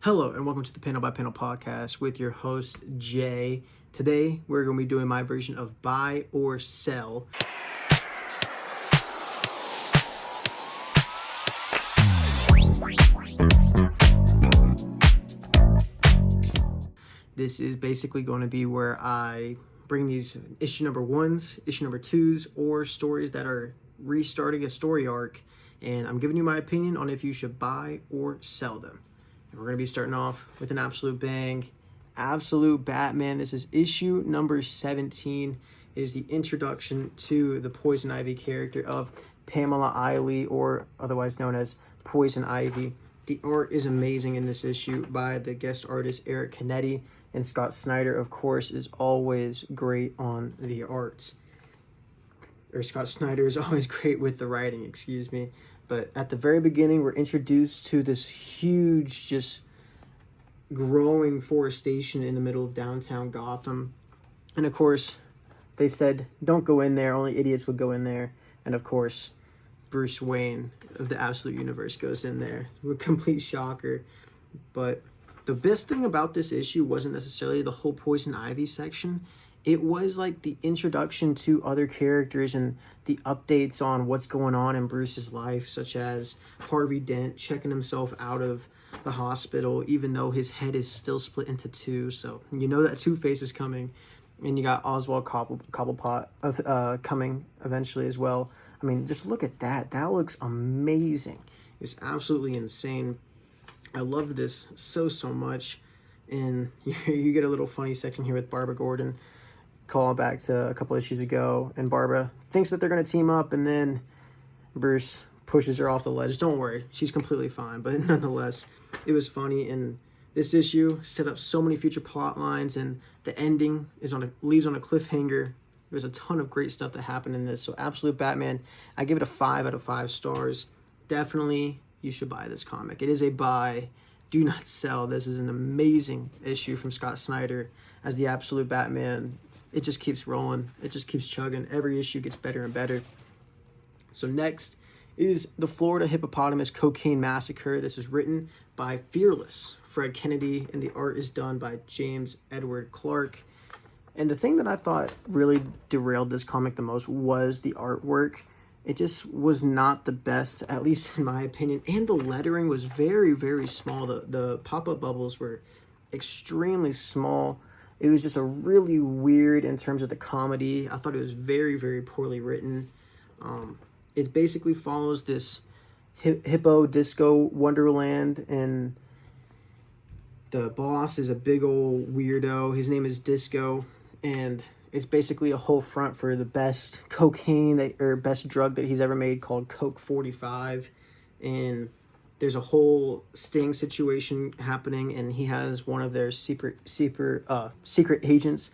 Hello and welcome to the Panel by Panel podcast with your host Jay. Today we're going to be doing my version of buy or sell. This is basically going to be where I bring these issue number ones, issue number twos, or stories that are restarting a story arc, and I'm giving you my opinion on if you should buy or sell them. And we're going to be starting off with an absolute bang. Absolute Batman. This is issue number 17. It is the introduction to the Poison Ivy character of Pamela Iley, or otherwise known as Poison Ivy. The art is amazing in this issue by the guest artist Eric Canetti, and Scott Snyder, of course, is always great on the art. Or Scott Snyder is always great with the writing, excuse me. But at the very beginning, we're introduced to this huge, just growing forestation in the middle of downtown Gotham. And of course, they said, don't go in there, only idiots would go in there. And of course, Bruce Wayne of the Absolute Universe goes in there. A complete shocker. But the best thing about this issue wasn't necessarily the whole Poison Ivy section. It was like the introduction to other characters and the updates on what's going on in Bruce's life, such as Harvey Dent checking himself out of the hospital, even though his head is still split into two. So you know that Two-Face is coming. And you got Oswald Cobblepot coming eventually as well. I mean, just look at that. That looks amazing. It's absolutely insane. I loved this so much. And you get a little funny section here with Barbara Gordon. Call back to a couple issues ago, and Barbara thinks that they're going to team up, and then Bruce pushes her off the ledge. Don't worry, she's completely fine, but nonetheless, it was funny, and this issue set up so many future plot lines, and the ending leaves on a cliffhanger. There's a ton of great stuff that happened in this, so Absolute Batman, I give it a 5 out of 5 stars. Definitely, you should buy this comic. It is a buy. Do not sell. This is an amazing issue from Scott Snyder as the Absolute Batman. It just keeps rolling. It just keeps chugging. Every issue gets better and better. So next is the Florida Hippopotamus Cocaine Massacre. This is written by Fearless Fred Kennedy, and the art is done by James Edward Clark. And the thing that I thought really derailed this comic the most was the artwork. It just was not the best, at least in my opinion. And the lettering was very small. The pop-up bubbles were extremely small. It was just a really weird in terms of the comedy. I thought it was very poorly written. It basically follows this hippo disco wonderland, and the boss is a big old weirdo. His name is Disco, and it's basically a whole front for the best cocaine or best drug that he's ever made, called Coke 45. And there's a whole sting situation happening, and he has one of their secret agents,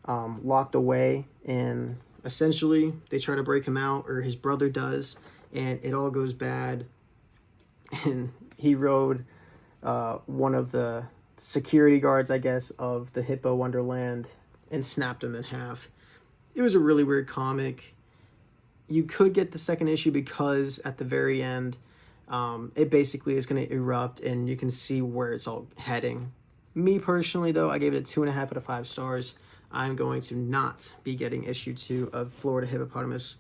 locked away, and essentially they try to break him out, or his brother does, and it all goes bad. And he rode one of the security guards, I guess, of the Hippo Wonderland and snapped him in half. It was a really weird comic. You could get the second issue because at the very end, it basically is going to erupt, and you can see where it's all heading. Me personally, though, I gave it a 2.5 out of 5 stars. I'm going to not be getting issue 2 of Florida Hippopotamus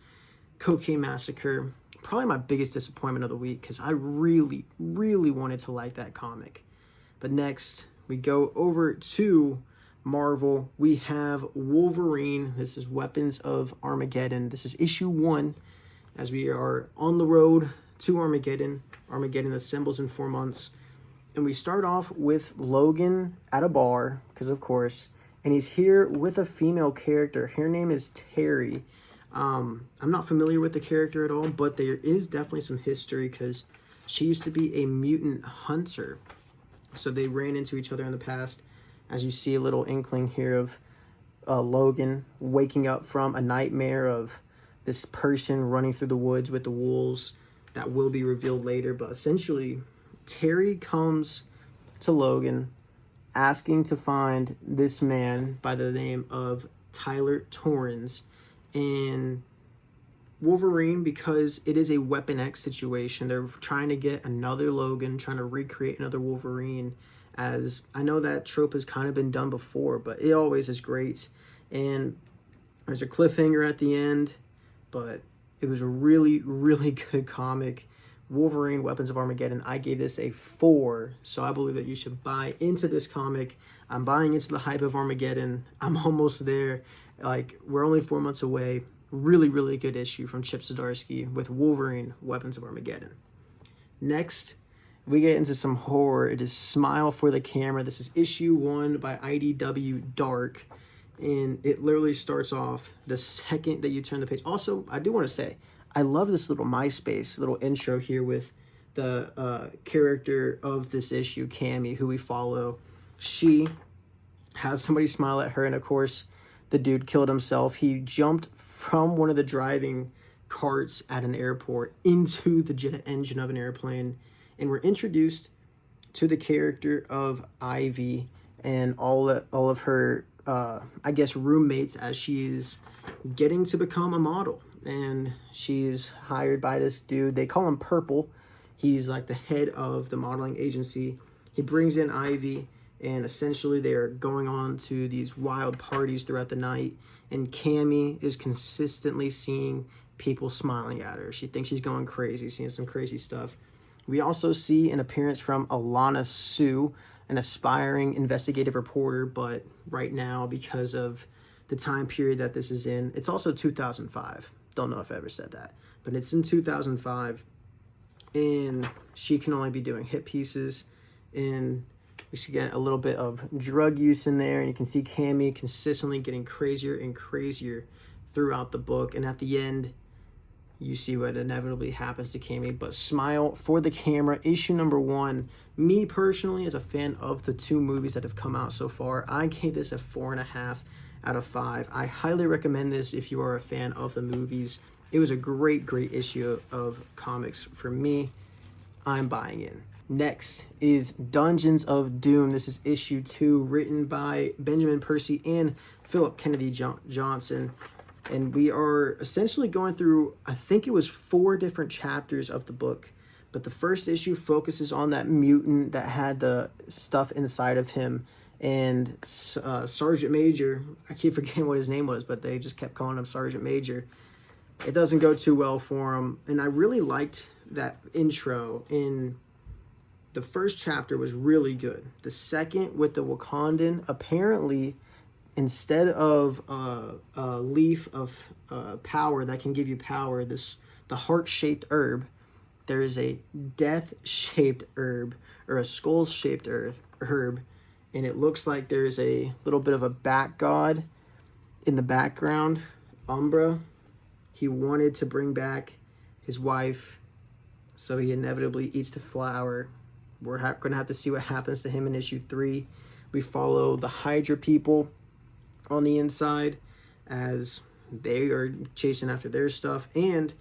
Cocaine Massacre. Probably my biggest disappointment of the week, because I really wanted to like that comic. But next, we go over to Marvel. We have Wolverine. This is Weapons of Armageddon. This is issue 1, as we are on the road to Armageddon. Armageddon assembles in 4 months. And we start off with Logan at a bar, because of course, and he's here with a female character. Her name is Terry. I'm not familiar with the character at all, but there is definitely some history, because she used to be a mutant hunter. So they ran into each other in the past. As you see a little inkling here of Logan waking up from a nightmare of this person running through the woods with the wolves. That will be revealed later, but essentially Terry comes to Logan asking to find this man by the name of Tyler Torrance, and Wolverine, because it is a Weapon X situation, they're trying to get another Logan, trying to recreate another Wolverine, as I know that trope has kind of been done before, but it always is great. And there's a cliffhanger at the end, but it was a really, really good comic. Wolverine, Weapons of Armageddon. I gave this a 4, so I believe that you should buy into this comic. I'm buying into the hype of Armageddon. I'm almost there. Like, we're only 4 months away. Really, really good issue from Chip Zdarsky with Wolverine, Weapons of Armageddon. Next, we get into some horror. It is Smile for the Camera. This is issue 1 by IDW Dark. And it literally starts off the second that you turn the page. Also, I do want to say, I love this little MySpace little intro here with the character of this issue, Cammy, who we follow. She has somebody smile at her, and of course, the dude killed himself. He jumped from one of the driving carts at an airport into the jet engine of an airplane, and we're introduced to the character of Ivy and all of her, I guess, roommates as she's getting to become a model. And she's hired by this dude. They call him Purple. He's like the head of the modeling agency. He brings in Ivy, and essentially they're going on to these wild parties throughout the night. And Cammy is consistently seeing people smiling at her. She thinks she's going crazy, seeing some crazy stuff. We also see an appearance from Alana Sue, an aspiring investigative reporter, but right now, because of the time period that this is in, it's also 2005. Don't know if I ever said that, but it's in 2005, and she can only be doing hit pieces, and we see get a little bit of drug use in there, and you can see Cammy consistently getting crazier and crazier throughout the book, and at the end, you see what inevitably happens to Cammy. But Smile for the Camera, issue number 1. Me personally, as a fan of the 2 movies that have come out so far, I gave this a 4.5 out of 5. I highly recommend this if you are a fan of the movies. It was a great, great issue of comics for me. I'm buying in. Next is Dungeons of Doom. This is issue 2, written by Benjamin Percy and Philip Kennedy Johnson. And we are essentially going through, I think it was 4 different chapters of the book. But the first issue focuses on that mutant that had the stuff inside of him. And Sergeant Major, I keep forgetting what his name was, but they just kept calling him Sergeant Major. It doesn't go too well for him. And I really liked that intro. In the first chapter was really good. The second with the Wakandan, apparently, instead of a leaf of power that can give you power, the heart-shaped herb, there is a death-shaped herb, or a skull-shaped herb, and it looks like there's a little bit of a bat god in the background, Umbra. He wanted to bring back his wife, so he inevitably eats the flower. We're going to have to see what happens to him in issue 3. We follow the Hydra people on the inside as they are chasing after their stuff, and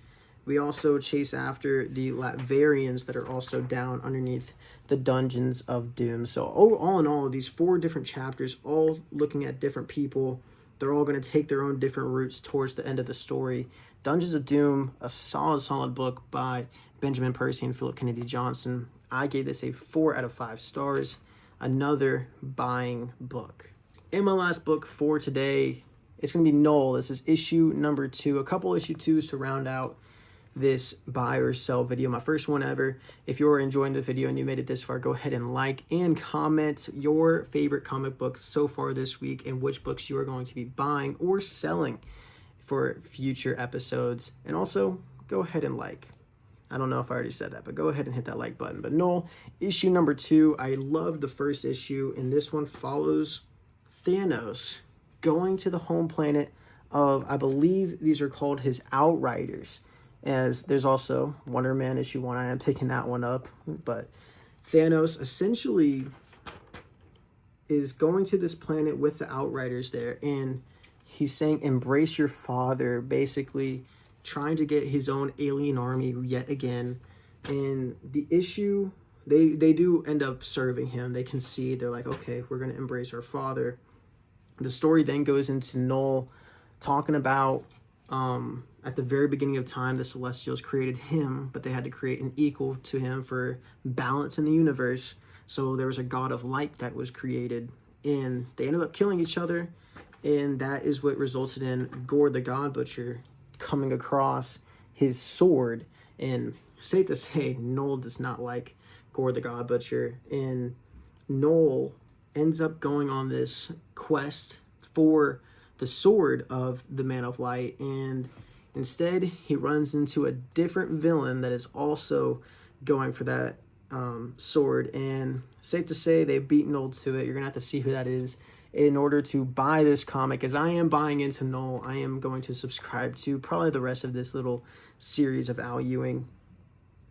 we also chase after the Latvarians that are also down underneath the Dungeons of Doom. So all in all, these 4 different chapters, all looking at different people, they're all going to take their own different routes towards the end of the story. Dungeons of Doom, a solid book by Benjamin Percy and Philip Kennedy Johnson. I gave this a 4 out of 5 stars. Another buying book. And my last book for today, it's going to be Knull. This is issue number 2. A couple issue 2s to round out this buy or sell video, my first one ever. If you're enjoying the video and you made it this far, go ahead and like and comment your favorite comic books so far this week and which books you are going to be buying or selling for future episodes. And also, go ahead and like. I don't know if I already said that, but go ahead and hit that like button. But Knull, issue number 2. I loved the first issue, and this one follows Thanos going to the home planet of, I believe these are called his Outriders. As there's also Wonder Man issue 1. I am picking that one up. But Thanos essentially is going to this planet with the Outriders there. And he's saying, embrace your father. Basically trying to get his own alien army yet again. And the issue, they do end up serving him. They concede. They're like, okay, we're going to embrace our father. The story then goes into Knull talking about At the very beginning of time, the Celestials created him, but they had to create an equal to him for balance in the universe. So there was a god of light that was created, and they ended up killing each other, and that is what resulted in Gore the God Butcher coming across his sword. And safe to say, Knull does not like Gore the God Butcher, and Knull ends up going on this quest for the sword of the Man of Light, and instead he runs into a different villain that is also going for that sword. And safe to say, they've beaten Knull to it. You're gonna have to see who that is in order to buy this comic. As I am buying into Knull, I am going to subscribe to probably the rest of this little series of Al Ewing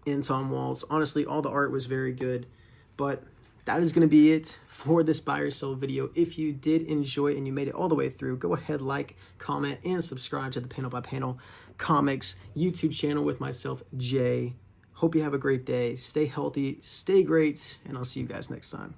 and Tom Waltz. Honestly, all the art was very good, but that is going to be it for this buy or sell video. If you did enjoy it and you made it all the way through, go ahead, like, comment, and subscribe to the Panel by Panel Comics YouTube channel with myself, Jay. Hope you have a great day. Stay healthy, stay great, and I'll see you guys next time.